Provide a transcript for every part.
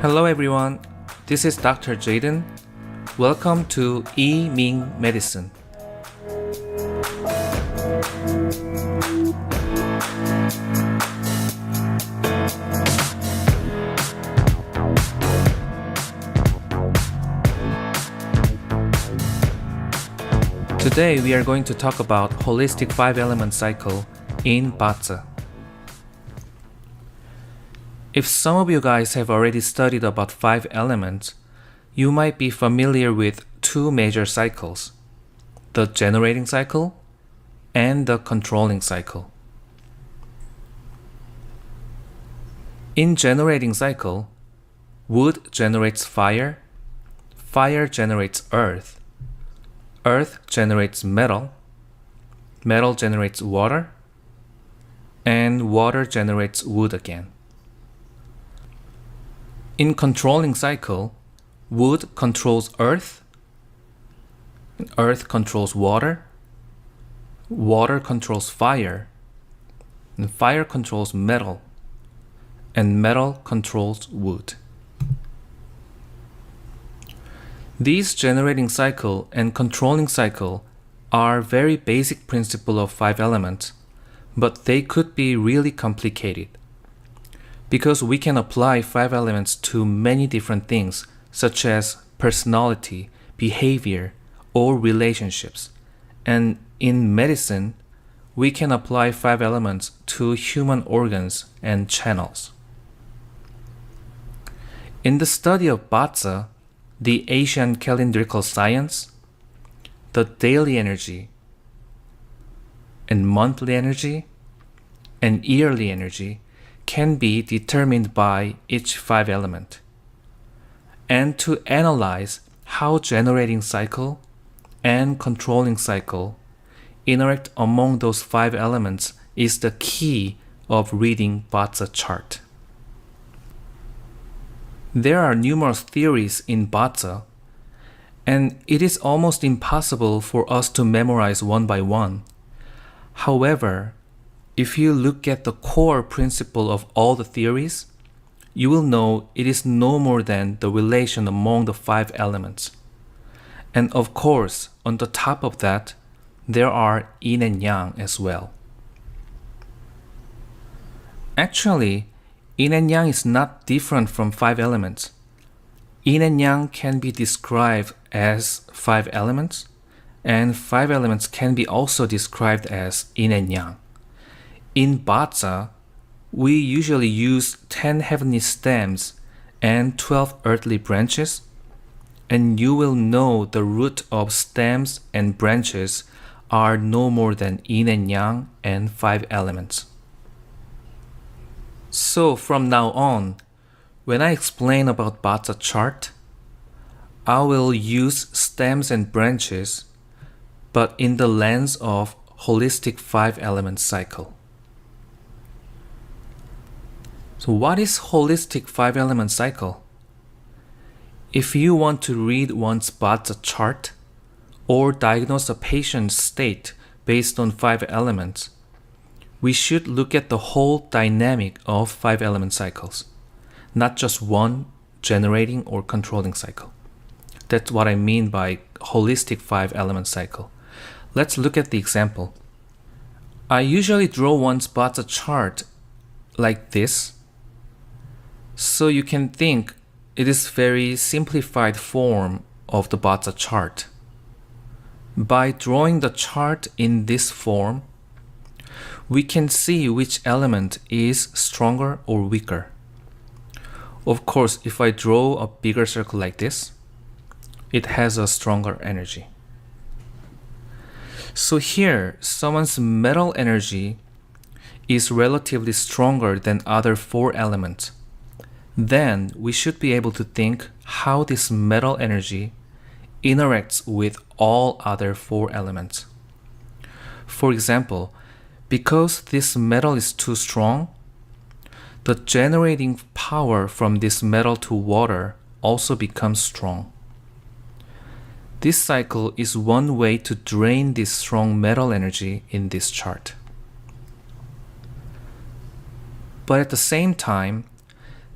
Hello everyone, this is Dr. Jaden. Welcome to Ming Medicine. Today we are going to talk about holistic 5-element cycle in Bazi. If some of you guys have already studied about 5 elements, you might be familiar with 2 major cycles, the generating cycle and the controlling cycle. In generating cycle, wood generates fire, fire generates earth, earth generates metal, metal generates water, and water generates wood again. In controlling cycle, wood controls earth, earth controls water, water controls fire, and fire controls metal, and metal controls wood. These generating cycle and controlling cycle are very basic principles of 5 elements, but they could be really complicated. Because we can apply 5 elements to many different things, such as personality, behavior, or relationships. And in medicine, we can apply 5 elements to human organs and channels. In the study of Bazi, the Asian calendrical science, the daily energy, and monthly energy, and yearly energy can be determined by each 5 element. And to analyze how generating cycle and controlling cycle interact among those 5 elements is the key of reading Bazi chart. There are numerous theories in Bazi, and it is almost impossible for us to memorize one by one. However, if you look at the core principle of all the theories, you will know it is no more than the relation among the 5 elements. And of course, on the top of that, there are yin and yang as well. Actually, yin and yang is not different from 5 elements. Yin and yang can be described as 5 elements, and 5 elements can be also described as yin and yang. In Bazi, we usually use 10 heavenly stems and 12 earthly branches, and you will know the root of stems and branches are no more than yin and yang and 5 elements. So from now on, when I explain about Bazi chart, I will use stems and branches, but in the lens of holistic 5-element cycle. So what is holistic 5-element cycle? If you want to read one's Bazi chart or diagnose a patient's state based on 5 elements, we should look at the whole dynamic of 5-element cycles, not just one generating or controlling cycle. That's what I mean by holistic 5-element cycle. Let's look at the example. I usually draw one's Bazi chart like this, so you can think it is very simplified form of the Bazi chart. By drawing the chart in this form, we can see which element is stronger or weaker. Of course, if I draw a bigger circle like this, it has a stronger energy. So here, someone's metal energy is relatively stronger than other 4 elements. Then we should be able to think how this metal energy interacts with all other 4 elements. For example, because this metal is too strong, the generating power from this metal to water also becomes strong. This cycle is one way to drain this strong metal energy in this chart. But at the same time,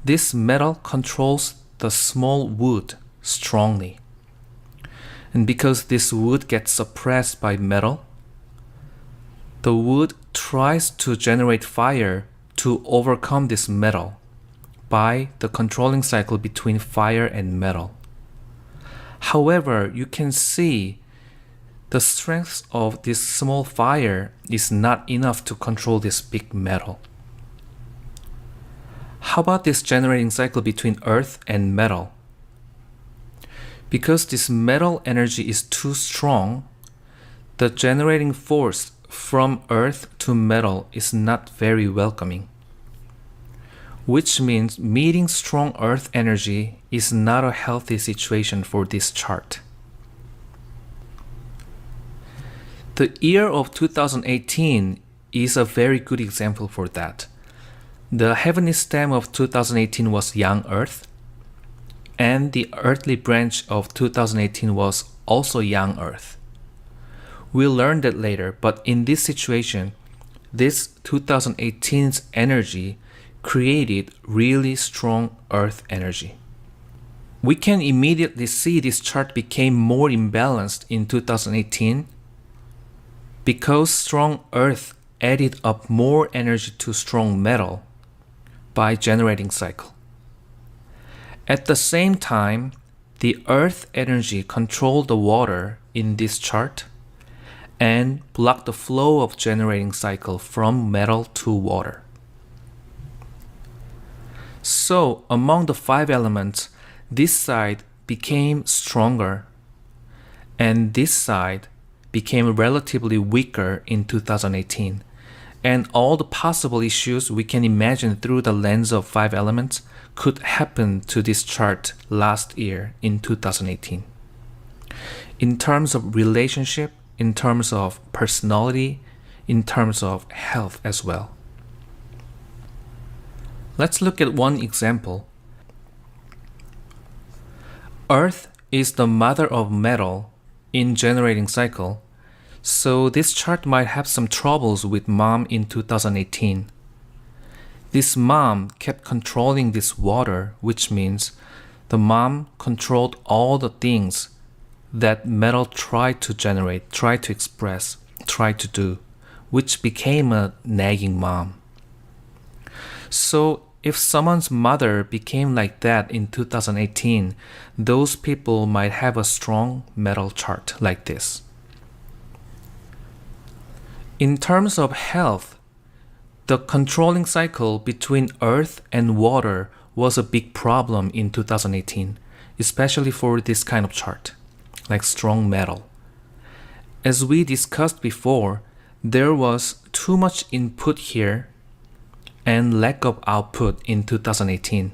This metal controls the small wood strongly. And because this wood gets suppressed by metal, the wood tries to generate fire to overcome this metal by the controlling cycle between fire and metal. However, you can see the strength of this small fire is not enough to control this big metal. How about this generating cycle between earth and metal? Because this metal energy is too strong, the generating force from earth to metal is not very welcoming, which means meeting strong earth energy is not a healthy situation for this chart. The year of 2018 is a very good example for that. The heavenly stem of 2018 was young earth, and the earthly branch of 2018 was also young earth. We'll learn that later, but in this situation, this 2018's energy created really strong earth energy. We can immediately see this chart became more imbalanced in 2018 because strong earth added up more energy to strong metal by generating cycle. At the same time, the earth energy controlled the water in this chart and blocked the flow of generating cycle from metal to water. So among the 5 elements, this side became stronger and this side became relatively weaker in 2018. And all the possible issues we can imagine through the lens of 5 elements could happen to this chart last year in 2018. In terms of relationship, in terms of personality, in terms of health as well. Let's look at one example. Earth is the mother of metal in generating cycle, so this chart might have some troubles with mom in 2018. This mom kept controlling this water, which means the mom controlled all the things that metal tried to generate, tried to express, tried to do, which became a nagging mom. So if someone's mother became like that in 2018, those people might have a strong metal chart like this. In terms of health, the controlling cycle between earth and water was a big problem in 2018, especially for this kind of chart, like strong metal. As we discussed before, there was too much input here and lack of output in 2018.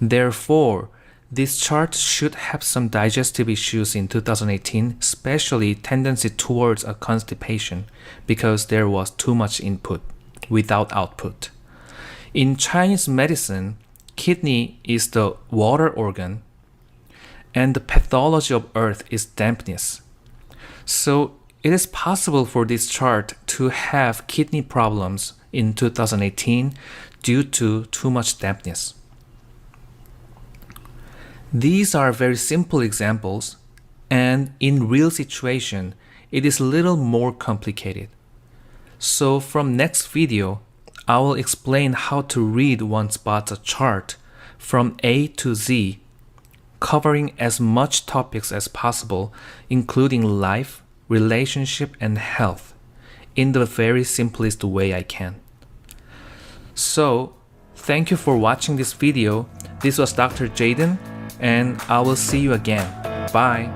Therefore, this chart should have some digestive issues in 2018, especially tendency towards a constipation because there was too much input without output. In Chinese medicine, kidney is the water organ and the pathology of earth is dampness. So it is possible for this chart to have kidney problems in 2018 due to too much dampness. These are very simple examples, and in real situation, it is a little more complicated. So from next video, I will explain how to read one's Bazi chart from A to Z, covering as much topics as possible, including life, relationship, and health, in the very simplest way I can. So, thank you for watching this video. This was Dr. Jaden, and I will see you again. Bye.